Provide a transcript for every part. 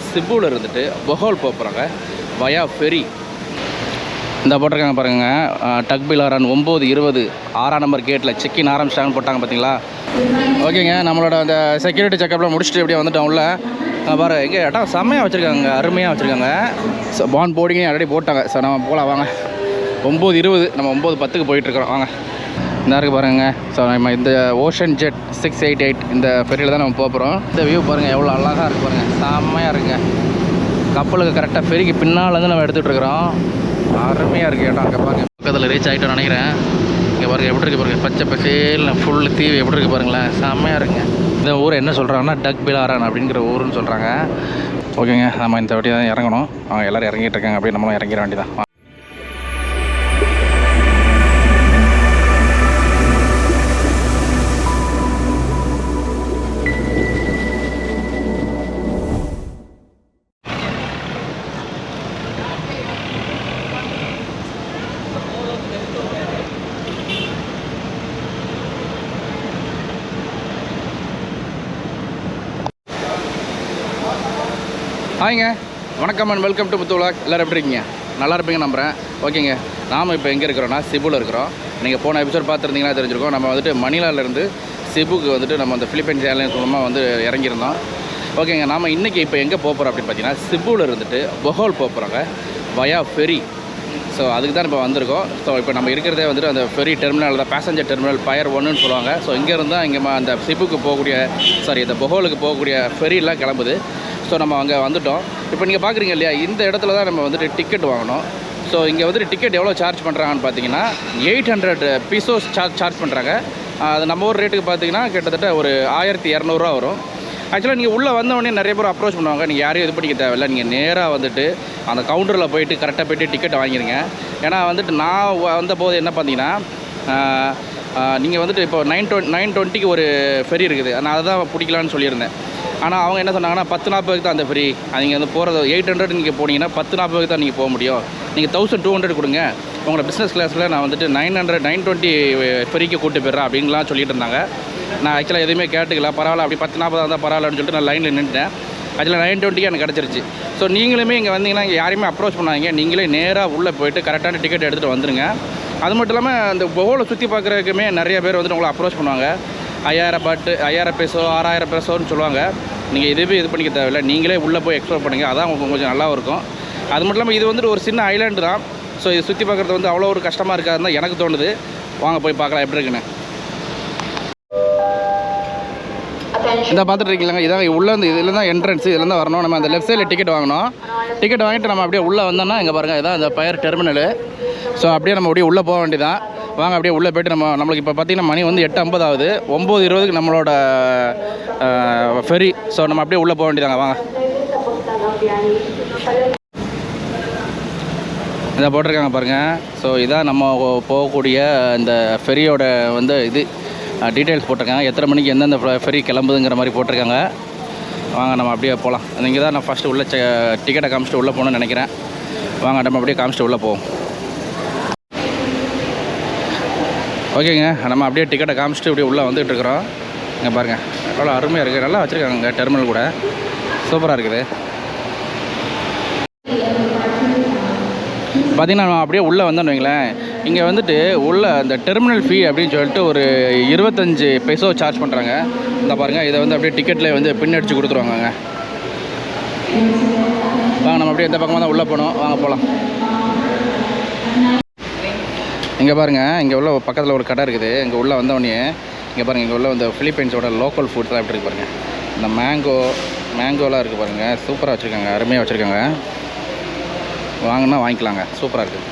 சிபுவில் இருந்துட்டு பொஹோல் போகிறாங்க வயா ஃபெரி. இந்த போட்டிருக்காங்க பாருங்கள், டக்பிலாரான் 9:20 6ஆம் நம்பர் கேட்டில் செக்கின் ஆரம்பிச்சிட்டாங்கன்னு போட்டாங்க பார்த்தீங்களா. ஓகேங்க, நம்மளோட அந்த செக்யூரிட்டி செக்கப்லாம் முடிச்சுட்டு எப்படியே வந்துட்டோம் உள்ள. பாரு எங்கே இடம் செம்மையாக வச்சுருக்காங்க, அருமையாக வச்சுருக்காங்க. ஸோ பாண்ட் போர்டிங்கே ஆல்ரெடி போட்டாங்க. ஸோ நம்ம போகலாம் வாங்க. 9:20 நம்ம 9:10 போயிட்டுருக்குறோம் வாங்க. இந்த இருக்குது பாருங்க. ஸோ நம்ம இந்த ஓஷன் ஜெட் 688 இந்த ஃபெரியில் தான் நம்ம போகிறோம். இந்த வியூ பாருங்கள் எவ்வளோ அழகாக இருக்குது பாருங்கள், செம்மையாக இருக்குங்க. கப்பலுக்கு கரெக்டாக ஃபெரிக்கு பின்னாலேருந்து நம்ம எடுத்துகிட்டு இருக்கிறோம். அருமையாக இருக்குது இடம். அங்கே பாருங்கள் பக்கத்தில் ரீச் ஆகிட்டோன்னு நினைக்கிறேன். இங்கே பாருங்கள் எப்படி இருக்குது பாருங்கள், பச்சை பசேல் ஃபுல்லு தீவு எப்படி இருக்குது பாருங்களேன், செம்மையாக இருக்குங்க. இந்த ஊர் என்ன சொல்கிறாங்கன்னா டக்பிலாரான் அப்படிங்கிற ஊருன்னு சொல்கிறாங்க. ஓகேங்க, நம்ம இந்த வாட்டி தான் இறங்கணும். அவங்க எல்லோரும் இறங்கிட்டு இருக்காங்க, அப்படியே நம்மளும் இறங்கிட வேண்டியதான். ஹாய்ங்க, வணக்கம் and welcome to Muthu vlog. எல்லோரும் எப்படி இருக்கீங்க? நல்லா இருப்பீங்க நம்புகிறேன். ஓகேங்க, நாம் இப்போ எங்கே இருக்கிறோன்னா சிபுவில் இருக்கிறோம். நீங்கள் போன எபிசோட் பார்த்துருந்தீங்கன்னா தெரிஞ்சிருக்கோம். நம்ம வந்துட்டு மணிலாலேருந்து சிபுக்கு வந்துட்டு நம்ம அந்த ஃபிலிப்பைன்ஸ் ஏர்லைன்ஸ் மூலமாக வந்து இறங்கியிருந்தோம். ஓகேங்க, நாம் இன்றைக்கி இப்போ எங்கே போகிறோம் அப்படின்னு பார்த்தீங்கன்னா சிபுவில் இருந்துட்டு பொஹோல் போகிறாங்க வயா ஃபெரி. ஸோ அதுக்கு தான் இப்போ வந்திருக்கோம். ஸோ இப்போ நம்ம இருக்கிறதே வந்துட்டு அந்த ஃபெரி டெர்மினல் தான், பேசஞ்சர் டெர்மினல் பயர் 1ன்னு சொல்லுவாங்க. ஸோ இங்கேருந்து தான் இங்கே அந்த சிபுக்கு போகக்கூடிய இந்த பொஹோலுக்கு போகக்கூடிய ஃபெரியெலாம் கிளம்புது. ஸோ நம்ம அங்கே வந்துவிட்டோம். இப்போ நீங்கள் பார்க்குறீங்க இல்லையா, இந்த இடத்துல தான் நம்ம வந்துட்டு டிக்கெட் வாங்கணும். ஸோ இங்கே வந்துட்டு டிக்கெட் எவ்வளோ சார்ஜ் பண்ணுறாங்கன்னு பார்த்தீங்கன்னா 800 பீசோஸ் சார்ஜ் பண்ணுறாங்க. அது நம்ம ஊர் ரேட்டுக்கு பார்த்தீங்கன்னா கிட்டத்தட்ட ஒரு 1200 வரும். ஆக்சுவலாக நீங்கள் உள்ளே வந்தவொடனே நிறைய பேர் அப்ரோச் பண்ணுவாங்க. நீங்கள் யாரையும் இது பண்ணிக்க தேவையில்லை, நீங்கள் நேராக வந்துட்டு அந்த கவுண்டரில் போயிட்டு கரெக்டாக போய்ட்டு டிக்கெட்டை வாங்கிடுங்க. ஏன்னா வந்துட்டு நான் வந்தபோது என்ன பார்த்தீங்கன்னா, நீங்கள் வந்துட்டு இப்போ 9:20க்கு ஒரு ஃபெரி இருக்குது, நான் அதை தான் பிடிக்கலான்னு சொல்லியிருந்தேன். ஆனால் அவங்க என்ன சொன்னாங்கன்னா 10:40 தான் அந்த ஃப்ரீ. நீங்கள் வந்து போகிறது 800 நீங்கள் போனீங்கன்னா 10:40 தான் நீங்கள் போக முடியும். நீங்கள் 1200 கொடுங்க, உங்களோட பிஸ்னஸ் கிளாஸில் நான் வந்துட்டு 920 ஃப்ரீக்கு கூப்பிட்டு போயிடுறேன் அப்படின்லாம் சொல்லிட்டு இருந்தாங்க. நான் ஆக்சுவலாக எதுவுமே கேட்டுக்கல, பரவாயில்ல அப்படி 10:40 இருந்தால் பரவாயில்லன்னு சொல்லிட்டு நான் லைனில் நின்றுட்டேன். ஆக்சுவலாக 920 எனக்கு கிடச்சிருச்சு. ஸோ நீங்களுமே இங்கே வந்தீங்கன்னா இங்கே யாரையுமே அப்ரோச் பண்ணாங்க, நீங்களே நேராக உள்ளே போய்ட்டு கரெக்டான டிக்கெட் எடுத்துகிட்டு வந்துடுங்க. அது மட்டும் இல்லாமல் அந்த பொஹோலை சுற்றி பார்க்குறதுக்குமே நிறைய பேர் வந்துட்டு உங்களை அப்ரோச் பண்ணுவாங்க. 5000 பேசோ 6000 பேசோன்னு சொல்லுவாங்க. நீங்கள் இதுவே இது பண்ணிக்க தேவையில்லை, நீங்களே உள்ளே போய் எக்ஸ்ப்ளோர் பண்ணுங்கள், அதான் உங்களுக்கு கொஞ்சம் நல்லா இருக்கும். அது மட்டும் இல்லாமல் இது வந்துட்டு ஒரு சின்ன ஐலாண்டு தான். ஸோ இது சுற்றி பார்க்குறது வந்து அவ்வளோ ஒரு கஷ்டமாக இருக்காதுன்னு தான் எனக்கு தோணுது. வாங்க போய் பார்க்கலாம் எப்படி இருக்குன்னு. இந்த பார்த்துட்டு இருக்கீங்களா, இதான் உள்ளே வந்து இதில் தான் என்ட்ரன்ஸ், இதில் தான் வரணும். நம்ம அந்த லெஃப்ட் சைடில் டிக்கெட் வாங்கணும். டிக்கெட் வாங்கிட்டு நம்ம அப்படியே உள்ளே வந்தோம்னா இங்கே பாருங்கள், இதான் இந்த பயர் டெர்மினலு. ஸோ அப்படியே நம்ம அப்படியே உள்ளே போக வேண்டியதான். வாங்க அப்படியே உள்ளே போய்ட்டு நம்மளுக்கு இப்போ பார்த்திங்கன்னா மணி வந்து 8:50 ஆகுது. 9:20க்கு நம்மளோட ஃபெரி. ஸோ நம்ம அப்படியே உள்ளே போக வேண்டியதாங்க. வாங்க. இதை போட்டிருக்காங்க பாருங்கள். ஸோ இதான் நம்ம போகக்கூடிய இந்த ஃபெரியோட வந்து இது டீட்டெயில்ஸ் போட்டிருக்காங்க. எத்தனை மணிக்கு எந்தெந்த ஃபெரி கிளம்புதுங்கிற மாதிரி போட்டிருக்காங்க. வாங்க நம்ம அப்படியே போகலாம். இங்கே தான் நான் ஃபஸ்ட்டு உள்ளே டிக்கெட்டை காமிச்சிட்டு உள்ளே போகணுன்னு நினைக்கிறேன். வாங்க நம்ம அப்படியே காமிச்சிட்டு உள்ளே போவோம். ஓகேங்க, நம்ம அப்படியே டிக்கெட்டை காமிச்சிட்டு அப்படியே உள்ளே வந்துகிட்டு இருக்கிறோம். இங்கே பாருங்கள் எவ்வளோ அருமையாக இருக்குது, நல்லா வச்சுருக்காங்க டெர்மினல் கூட, சூப்பராக இருக்குது. பார்த்திங்கன்னா நம்ம அப்படியே உள்ளே வந்தோன்னு வைங்களேன், இங்கே வந்துட்டு உள்ள அந்த டெர்மினல் ஃபீ அப்படின்னு சொல்லிட்டு ஒரு 25 பைசோ சார்ஜ் பண்ணுறாங்க. இந்த பாருங்கள், இதை வந்து அப்படியே டிக்கெட்டில் வந்து பின் அடித்து கொடுத்துருவாங்க. வாங்க நம்ம அப்படியே இந்த பக்கமாக தான் உள்ளே போகணும். வாங்க போகலாம். இங்கே பாருங்கள், இங்கே உள்ள பக்கத்தில் ஒரு கடை இருக்குது. இங்கே உள்ளே வந்தவொடனே இங்கே பாருங்கள், இங்கே உள்ள இந்த ஃபிலிப்பைன்ஸோட லோக்கல் ஃபுட்லாம் எப்படி இருக்குது பாருங்கள். இந்த மேங்கோலாம் இருக்குது பாருங்கள், சூப்பராக வச்சுருக்காங்க, அருமையாக வச்சுருக்காங்க. வாங்கினா வாங்கிக்கலாங்க, சூப்பராக இருக்குது.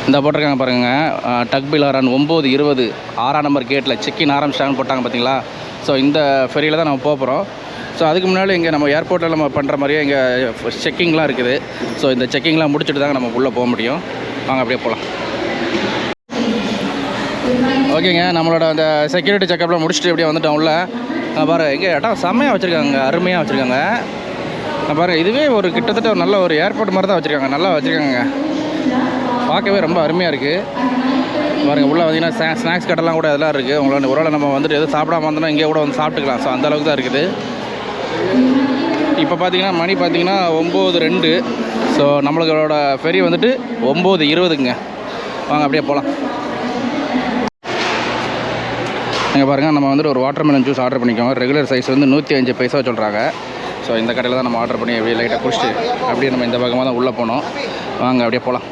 இந்த போட்டிருக்காங்க பாருங்கள், டக்பிலாரான் 9:20 6ஆம் நம்பர் கேட்டில் செக்கின் ஆரம்பிச்சிட்டாங்கன்னு போட்டாங்க பார்த்தீங்களா. ஸோ இந்த ஃபெரியில் தான் நம்ம போகிறோம். ஸோ அதுக்கு முன்னாடி இங்கே நம்ம ஏர்போர்ட்டில் நம்ம பண்ணுற மாதிரியே இங்கே செக்கிங்லாம் இருக்குது. ஸோ இந்த செக்கிங்லாம் முடிச்சுட்டு தாங்க நம்ம உள்ளே போக முடியும். வாங்க அப்படியே போகலாம். ஓகேங்க, நம்மளோட அந்த செக்யூரிட்டி செக்கப்லாம் முடிச்சுட்டு அப்படியே வந்துட்டோம் உள்ள. பாரு இங்கே இடம் செம்மையாக வச்சுருக்காங்க, அருமையாக வச்சுருக்காங்க. பாரு இதுவே ஒரு கிட்டத்தட்ட ஒரு நல்ல ஒரு ஏர்போர்ட் மாதிரி தான் வச்சுருக்காங்க, நல்லா வச்சுருக்காங்க. பார்க்கவே ரொம்ப அருமையாக இருக்குது. பாருங்கள் உள்ளே பார்த்தீங்கன்னா ஸ்நாக்ஸ் கடைலாம் கூட அதெல்லாம் இருக்குது. உங்களால் ஒருவேளை நம்ம வந்துட்டு எதுவும் சாப்பிடாம வந்தோம்னா இங்கே கூட வந்து சாப்பிட்டுக்கலாம். ஸோ அந்தளவுக்கு தான் இருக்குது. இப்போ பார்த்தீங்கன்னா மணி பார்த்தீங்கன்னா 9:02. ஸோ நம்மளோட ஃபெரி வந்துட்டு 9:20ங்க. வாங்க அப்படியே போகலாம். இங்கே பாருங்கள், நம்ம வந்துட்டு ஒரு வாட்டர்மெலன் ஜூஸ் ஆர்டர் பண்ணிக்கோங்க. ரெகுலர் சைஸ் வந்து 105 பைசா சொல்கிறாங்க. ஸோ இந்த கடையில் தான் நம்ம ஆர்டர் பண்ணி அப்படியே லைட்டாக குடிச்சிட்டு அப்படியே நம்ம இந்த பக்கமாக தான் உள்ளே போனோம். வாங்க அப்படியே போகலாம்.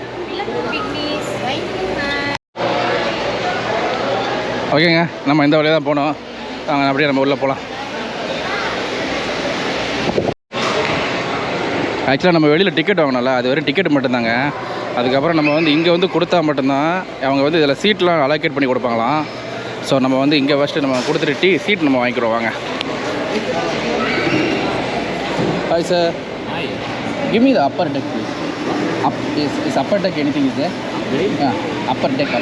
ஓகேங்க, நம்ம இந்த வழியாக தான் போனோம். வாங்க அப்படியே நம்ம உள்ளே போகலாம். ஆக்சுவலாக நம்ம வெளியில் டிக்கெட் வாங்கினோம்ல, அது வெறும் டிக்கெட் மட்டும்தாங்க. அதுக்கப்புறம் நம்ம வந்து இங்கே வந்து கொடுத்தா மட்டும்தான் அவங்க வந்து இதில் சீட்லாம் அலோகேட் பண்ணி கொடுப்பாங்களாம். ஸோ நம்ம வந்து இங்கே ஃபஸ்ட்டு நம்ம கொடுத்துட்டு சீட் நம்ம வாங்கிக்கிறோம். வாங்க. Hi sir. Give me the upper deck please. Is upper deck anything is there? Upper deck.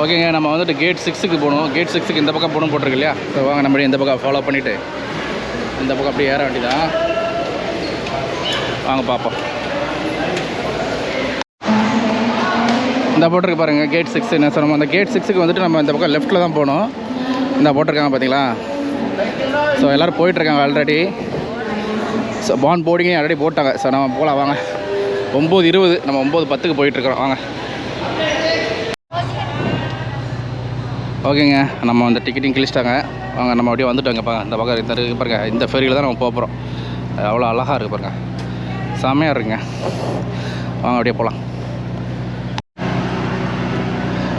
ஓகேங்க, நம்ம வந்துட்டு கேட் 6க்கு போகணும். கேட் 6க்கு இந்த பக்கம் போகணும் போட்டிருக்கு இல்லையா? ஸோ வாங்க நம்ம இந்த பக்கம் ஃபாலோ பண்ணிவிட்டு இந்த பக்கம் அப்படியே ஏற வேண்டியதான். வாங்க பார்ப்போம். இந்த போட்டிருக்கு பாருங்கள், கேட் 6 என்ன சொன்னோம். அந்த கேட் 6க்கு வந்துட்டு நம்ம இந்த பக்கம் லெஃப்ட்டில் தான் போகணும். இந்த போட்டிருக்காங்க பார்த்தீங்களா? ஸோ எல்லோரும் போயிட்டுருக்காங்க ஆல்ரெடி. ஸோ போர்டிங்கே ஆல்ரெடி போட்டாங்க. ஸோ நம்ம போகலாம் வாங்க. 9:20, நம்ம 9:10க்கு போயிட்டுருக்குறோம். வாங்க. ஓகேங்க, நம்ம அந்த டிக்கெட்டையும் கிழிச்சிட்டாங்க. வாங்க நம்ம அப்படியே வந்துட்டோங்கப்பா. இந்த பக்கம் இந்த பாருங்க, இந்த ஃபெரியில் தான் நம்ம போக போகிறோம். அவ்வளோ அழகாக இருக்குது பாருங்க, செம்மையாக இருக்குங்க. வாங்க அப்படியே போகலாம்.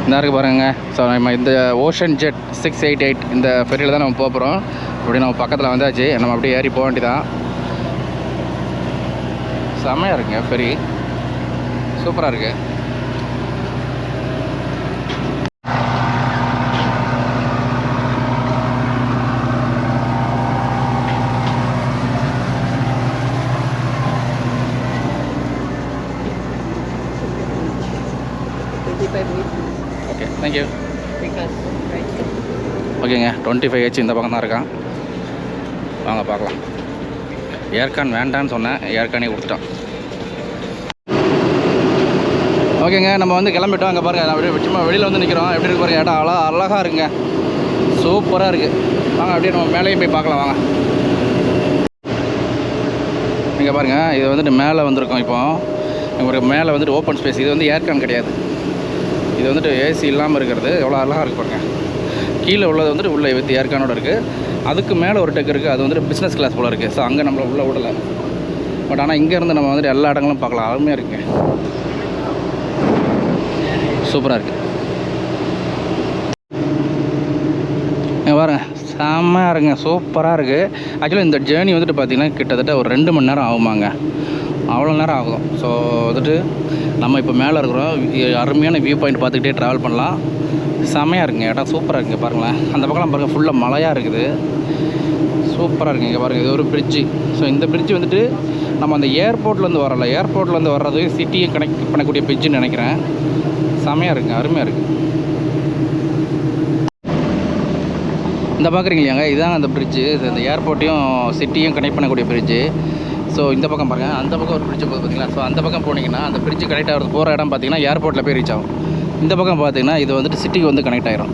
இந்த இருக்குது பாருங்க. ஸோ நம்ம இந்த ஓஷன் ஜெட் 688 இந்த ஃபெரியில் தான் நம்ம போக போகிறோம். அப்படி நம்ம பக்கத்தில் வந்தாச்சு. நம்ம அப்படியே ஏறி போக வேண்டியதான். செம்மையாக இருக்குங்க ஃபெரி, சூப்பராக இருக்குது. Okay, thank you. ஓகேங்க, 25H இந்த பக்கம் தான் இருக்கான். வாங்க பார்க்கலாம். ஏர்கான் வேண்டான்னு சொன்னேன், ஏர்கானே கொடுத்துட்டான். ஓகேங்க, நம்ம வந்து கிளம்பிட்டோம். அங்கே பாருங்கள், அப்படியே சும்மா வெளியில் வந்து நிற்கிறோம். எப்படி இருக்கு பாருங்கள், இடம் அழகாக இருக்குங்க, சூப்பராக இருக்குது. வாங்க அப்படியே நம்ம மேலேயும் போய் பார்க்கலாம். வாங்க. நீங்கள் பாருங்கள், இது வந்துட்டு மேலே வந்திருக்கோம். இப்போ உங்களுக்கு மேலே வந்துட்டு ஓப்பன் ஸ்பேஸ். இது வந்து ஏர்கான் கிடையாது, இது வந்துட்டு ஏசி இல்லாமல் இருக்கிறது. எவ்வளோ அழகாக இருக்குது பாருங்கள். கீழே உள்ளது வந்துட்டு உள்ளே வித் ஏர்கானோட இருக்குது. அதுக்கு மேலே ஒரு டெக் இருக்குது, அது வந்துட்டு பிஸ்னஸ் கிளாஸ் போல் இருக்குது. ஸோ அங்கே நம்மளை உள்ளே விடலை. பட் ஆனால் இங்கேருந்து நம்ம வந்துட்டு எல்லா இடங்களும் பார்க்கலாம். அருமையாக இருக்குங்க, சூப்பராக இருக்குது. பாருங்கள், செம்மையாக இருக்குங்க, சூப்பராக இருக்குது. ஆக்சுவலாக இந்த ஜேர்னி வந்துட்டு பார்த்திங்கன்னா கிட்டத்தட்ட ஒரு 2 மணி நேரம் ஆகுமாங்க. அவ்வளோ நேரம் ஆகும். ஸோ வந்துட்டு நம்ம இப்போ மேலே இருக்கிறோம். அருமையான வியூ பாயிண்ட் பார்த்துக்கிட்டே ட்ராவல் பண்ணலாம். செம்மையாக இருக்குங்க, இடம் சூப்பராக இருக்குங்க. பாருங்களேன், அந்த பக்கம்லாம் பாருங்கள், ஃபுல்லாக மலையாக இருக்குது, சூப்பராக இருக்குங்க. இங்கே பாருங்கள், இது ஒரு பிரிட்ஜு. ஸோ இந்த பிரிட்ஜு வந்துட்டு நம்ம அந்த ஏர்போர்ட்லேருந்து வரல, ஏர்போர்ட்லேருந்து வர்றது சிட்டியை கனெக்ட் பண்ணக்கூடிய பிரிட்ஜுன்னு நினைக்கிறேன். செம்மையாக இருக்குங்க, அருமையாக இருக்குது. இந்த பார்க்குறீங்க இல்லையாங்க, இதுதான் அந்த பிரிட்ஜு. இந்த ஏர்போர்ட்டையும் சிட்டியும் கனெக்ட் பண்ணக்கூடிய பிரிட்ஜு. ஸோ இந்த பக்கம் பாருங்கள், அந்த பக்கம் ஒரு பிரிட்ஜு போகுது பார்த்தீங்களா? ஸோ அந்த பக்கம் போனீங்கன்னா அந்த பிரிட்ஜு கனெக்ட் ஆகிறது போகிற இடம் பார்த்தீங்கன்னா ஏர்போர்ட்டில் போய் ரீச் ஆகும். இந்த பக்கம் பார்த்தீங்கன்னா இது வந்துட்டு சிட்டிக்கு வந்து கனெக்ட் ஆகிரும்.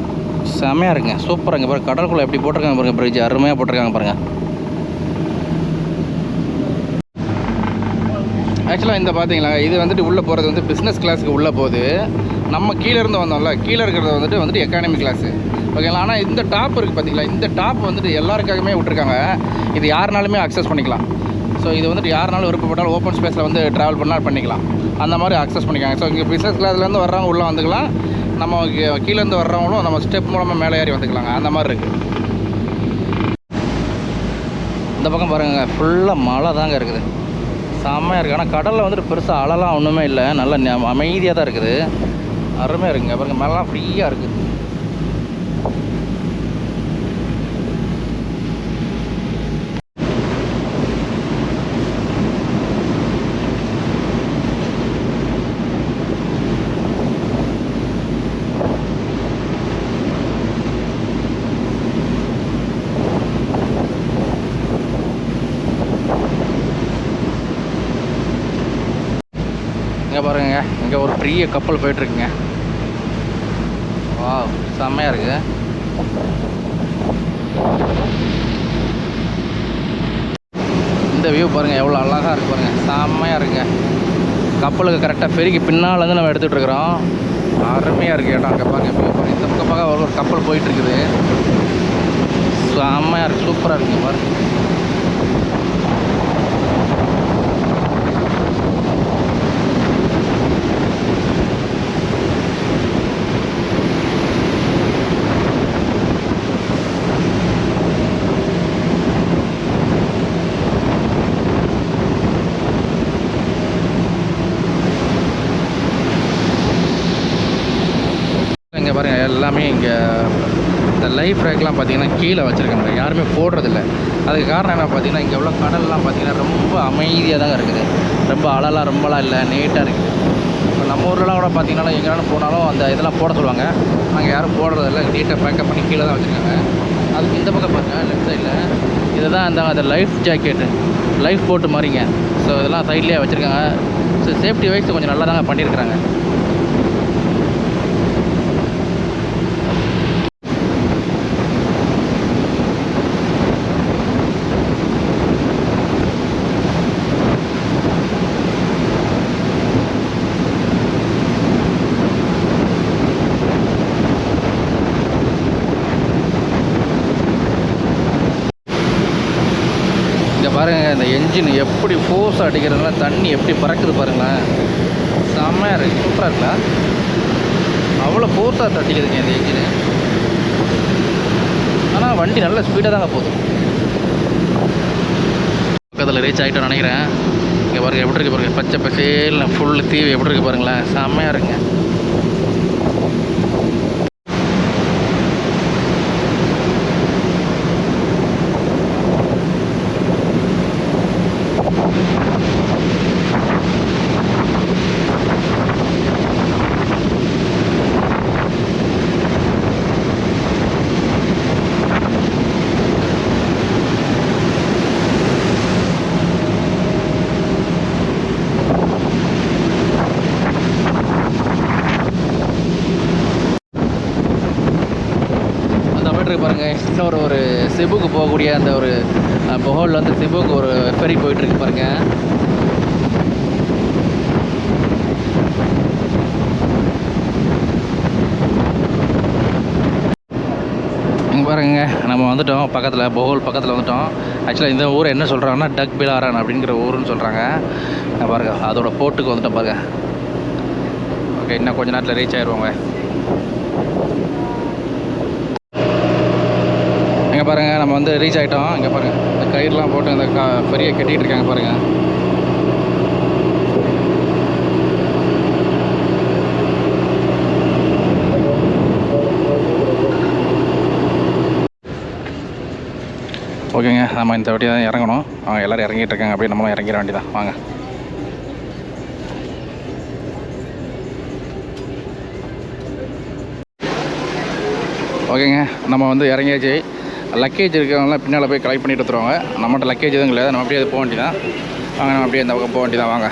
செம்மையாக இருக்குங்க, சூப்பராக. இங்கே பாருங்கள், கடற்குள்ளே எப்படி போட்டிருக்காங்க பாருங்கள், பிரிட்ஜ் அருமையாக போட்டிருக்காங்க பாருங்கள். ஆக்சுவலாக இந்த பார்த்தீங்களா, இது வந்துட்டு உள்ளே போகிறது வந்து பிஸ்னஸ் கிளாஸுக்கு உள்ளே போகுது. நம்ம கீழே இருந்து வந்தோம்ல, கீழே இருக்கிறது வந்துட்டு எக்கானமி கிளாஸு. ஓகேங்களா? ஆனால் இந்த டாப் இருக்குது பார்த்தீங்களா, இந்த டாப் வந்துட்டு எல்லாருக்காகவே விட்டுருக்காங்க. இது யாருனாலுமே அக்சஸ் பண்ணிக்கலாம். ஸோ இது வந்துட்டு யாருனாலும் விருப்பப்பட்டாலும் ஓப்பன் ஸ்பேஸில் வந்து ட்ராவல் பண்ணால் பண்ணிக்கலாம். அந்த மாதிரி அக்சஸ் பண்ணிக்காங்க. ஸோ இங்கே பிஸ்னஸ் கிளாஸ்லேருந்து வர்றவங்க உள்ளே வந்துக்கலாம். நம்ம கீழேருந்து வர்றவங்களும் நம்ம ஸ்டெப் மூலமாக மேலே ஏறி வந்துக்கலாங்க. அந்த மாதிரி இருக்குது. இந்த பக்கம் பாருங்கள், ஃபுல்லாக மழை தாங்க இருக்குது, செம்மையாக இருக்குது. ஆனால் கடலில் வந்துட்டு பெருசாக அலைலாம் ஒன்றுமே இல்லை, நல்லா அமைதியாக தான் இருக்குது, அருமையாக இருக்குங்க. பாருங்கள், மழைலாம் ஃப்ரீயாக இருக்குது. இங்கே பாருங்க, இங்கே ஒரு பெரிய கப்பல் போயிட்டுருக்குங்க. வா, செம்மையாக இருக்குது. இந்த வியூ பாருங்கள், எவ்வளோ அழகாக இருக்குது பாருங்கள், செம்மையாக இருக்குங்க. கப்பலுக்கு கரெக்டாக பெருக்கி பின்னால் வந்து நம்ம எடுத்துகிட்டு இருக்கிறோம். அருமையாக இருக்குது இடம். அங்கே பாருங்கள், வியூ பாருங்கள். இந்த பக்கம் பார்க்க ஒரு கப்பல் போயிட்டுருக்குது. செம்மையாக இருக்குது, சூப்பராக இருக்குங்க பாருங்கள். இங்கே பாருங்கள், எல்லாமே இங்கே இந்த லைஃப் ரேக்லாம் பார்த்தீங்கன்னா கீழே வச்சுருக்காங்க, யாருமே போடுறதில்ல. அதுக்கு காரணம் என்ன பார்த்தீங்கன்னா, இங்கே உள்ள கடல்லாம் பார்த்தீங்கன்னா ரொம்ப அமைதியாக தாங்க இருக்குது. ரொம்ப அழலாம் ரொம்பலாம் இல்லை, நீட்டாக இருக்குது. இப்போ நம்ம ஊர்லலாம் கூட பார்த்தீங்கன்னா எங்கேனாலும் போனாலும் அந்த இதெல்லாம் போட சொல்லுவாங்க. நாங்கள் யாரும் போடுறதில்ல, நீட்டாக பேக்கப் பண்ணி கீழே தான் வச்சுருக்காங்க. அதுக்கு இந்த பக்கம் பாருங்கள், லெஃப்ட் சைடில் இதுதான் அந்த லைஃப் ஜாக்கெட்டு, லைஃப் போட்டு மாதிரிங்க. ஸோ இதெல்லாம் சைட்லேயே வச்சுருக்காங்க. ஸோ சேஃப்டி வைஸ் கொஞ்சம் நல்லா தாங்க பண்ணியிருக்கிறாங்க. பாருங்கள், இந்த என்ஜின் எப்படி ஃபோர்ஸ் அடிக்கிறதுனால தண்ணி எப்படி பறக்குது பாருங்களேன். செம்மையாக இருக்குது, சூப்பராக இருக்குல்ல. அவ்வளோ ஃபோர்ஸாக தட்டிக்குதுங்க இந்த என்ஜினு. ஆனால் வண்டி நல்ல ஸ்பீடாக தாங்க போகுது. பக்கத்தில் ரீச் ஆகிட்டோன்னு நினைக்கிறேன். இங்கே பாருங்கள் எப்படி இருக்குது பாருங்கள், பச்சை பசேல்னு ஃபுல்லு தீவு எப்படி இருக்குது பாருங்களேன், செம்மையாக இருக்குங்க. பாருங்கள், இன்னொரு ஒரு சிபுக்கு போகக்கூடிய அந்த ஒரு பொஹோலில் வந்து சிபுக்கு ஒரு ஃபெரி போயிட்டுருக்கு பாருங்கள். இங்கே பாருங்க, நம்ம வந்துவிட்டோம் பக்கத்தில், பொஹோல் பக்கத்தில் வந்துவிட்டோம். ஆக்சுவலாக இந்த ஊர் என்ன சொல்கிறாங்கன்னா டக் பிலாரன் அப்படிங்கிற ஊருன்னு சொல்கிறாங்க. பாருங்கள், அதோட போர்ட்டுக்கு வந்துட்டோம் பாருங்கள். ஓகே, இன்னும் கொஞ்சம் நேரத்தில் ரீச் ஆயிடுவாங்க. இங்கே பாருங்கள், நம்ம வந்து ரீச் ஆகிட்டோம். இங்கே பாருங்கள், இந்த கயிறுலாம் போட்டு அந்த பெரிய கட்டிகிட்டு இருக்காங்க பாருங்கள். ஓகேங்க, நம்ம இந்த வாட்டி தான் இறங்கணும். அவங்க எல்லோரும் இறங்கிட்டு இருக்காங்க, அப்படியே நம்மளும் இறங்கிட வேண்டியதான். வாங்க. ஓகேங்க, நம்ம வந்து இறங்கியாச்சு. லக்கேஜ் இருக்கிறவங்களாம் பின்னால் போய் கலெக்ட் பண்ணிட்டு வந்துடுவாங்க. நம்மகிட்ட லக்கேஜ் எதுவும் கிடையாது, நம்ம அப்படியே அது போக வேண்டியதான். வாங்க, நம்ம அப்படியே இந்த பக்கம் போக வேண்டியதான். வாங்க.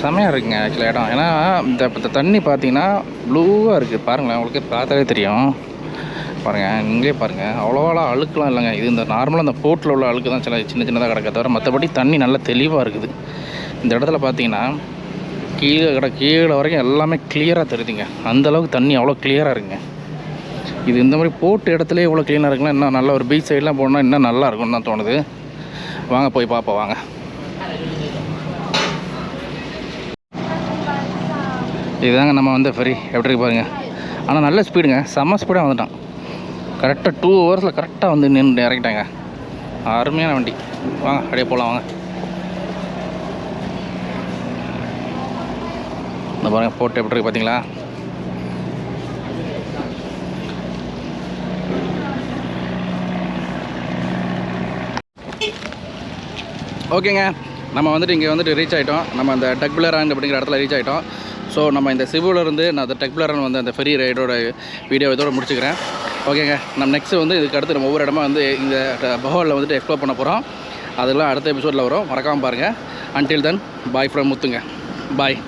செமையாக இருக்குங்க ஆக்சுவலாக இடம். ஏன்னா இந்த தண்ணி பார்த்தீங்கன்னா ப்ளூவாக இருக்குது பாருங்களேன், உங்களுக்கு பார்த்தாலே தெரியும். பாருங்கள், இங்கே பாருங்கள், அவ்வளோவா அழுக்கெலாம் இல்லைங்க. இது இந்த நார்மலாக இந்த போட்டில் உள்ள அழுக்கு தான் சின்ன சின்னதாக கிடக்க தவிர மற்றபடி தண்ணி நல்லா தெளிவாக இருக்குது. இந்த இடத்துல பார்த்தீங்கன்னா கீழே வரைக்கும் எல்லாமே கிளியராக தெரியுதுங்க. அந்தளவுக்கு தண்ணி அவ்வளோ கிளியராக இருக்குங்க. இது இந்த மாதிரி போட்டு இடத்துல இவ்வளோ க்ளீனாக இருக்குன்னா இன்னும் நல்ல ஒரு பீச் சைடெலாம் போனால் இன்னும் நல்லா இருக்கும்னு தான் தோணுது. வாங்க போய் பார்ப்போம். வாங்க. இதுதாங்க நம்ம வந்து ஃபெரி எப்படி இருக்கு பாருங்கள். ஆனால் நல்ல ஸ்பீடுங்க, செம்ம ஸ்பீடாக வந்துட்டான். கரெக்டாக 2 ஹவர்ஸில் கரெக்டாக வந்து நின்று இறங்கிட்டாங்க. அருமையான வண்டி. வாங்க அப்படியே போகலாம். வாங்க. இந்த பாருங்கள், போட்டு எப்படி இருக்குது பார்த்தீங்களா. ஓகேங்க, நம்ம வந்துட்டு இங்கே வந்துட்டு ரீச் ஆகிட்டோம். நம்ம அந்த டக் பிலாரன் அப்படிங்கிற இடத்துல ரீச் ஆகிட்டோம். ஸோ நம்ம இந்த சிபுலேருந்து நான் அந்த டக் பிலாரன் வந்து அந்த ஃபெரி ரைடோட வீடியோ இதோட முடிச்சுக்கிறேன். ஓகேங்க, நம்ம நெக்ஸ்ட்டு வந்து இதுக்கு அடுத்து நம்ம ஒவ்வொரு இடமா வந்து இந்த பொஹோலில் வந்துட்டு எக்ஸ்ப்ளோர் பண்ண போகிறோம். அதெல்லாம் அடுத்த எபிசோடில் வரும், மறக்காமல் பாருங்கள். அன்டில் தென் பாய் ஃப்ரம் முத்துங்க, பாய்.